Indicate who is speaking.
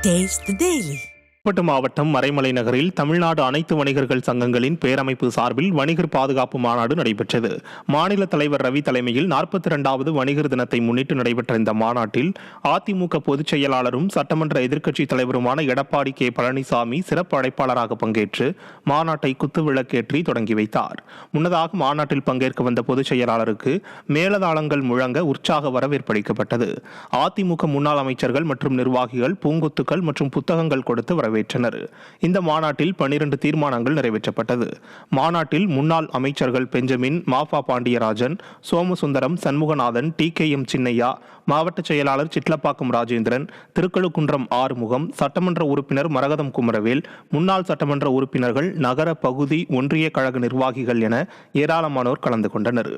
Speaker 1: Taste the Daily.
Speaker 2: Chengalpattu மாவட்டம் மறைமலை நகரில் தமிழ்நாடு அனைத்து வணிகர்கள் சங்கங்களின் பேரமைப்பு சார்பில் வணிகர் பாதுகாப்பு மாநாடு நடைபெற்றது. மாநில தலைவர் ரவி தலைமையில் 42வது வணிகர் தினத்தை முன்னிட்டு நடைபெற்ற இந்த மாநாட்டில் அதிமுக பொதுச் செயலாளரும் சட்டமன்ற எதிர்க்கட்சித் தலைவருமான எடப்பாடி கே பழனிசாமி சிறப்பு அழைப்பாளராக பங்கேற்று மாநாட்டை குத்துவிளக்கேற்றி தொடங்கி வைத்தார். முன்னதாக மாநாட்டில் பங்கேற்க வந்த பொதுச் செயலாளருக்கு மேலதாளங்கள் முழங்க உற்சாக வரவேற்பளிக்கப்பட்டது. அதிமுக முன்னாள் அமைச்சர்கள் மற்றும் நிர்வாகிகள் பூங்கொத்துக்கள் மற்றும் புத்தகங்கள் கொடுத்து வரவேற்றனர். இந்த மாநாட்டில் 12 தீர்மானங்கள் நிறைவேற்றப்பட்டது. மாநாட்டில் முன்னாள் அமைச்சர்கள் பெஞ்சமின், மாஃபா பாண்டியராஜன், சோமசுந்தரம், சண்முகநாதன், TKM சின்னையா, மாவட்ட செயலாளர் சிட்லப்பாக்கம் ராஜேந்திரன், திருக்கழுக்குன்றம் ஆறுமுகம், சட்டமன்ற உறுப்பினர் மரகதம் குமரவேல், முன்னாள் சட்டமன்ற உறுப்பினர்கள், நகர பகுதி ஒன்றிய கழக நிர்வாகிகள் என ஏராளமானோர் கலந்து கொண்டனர்.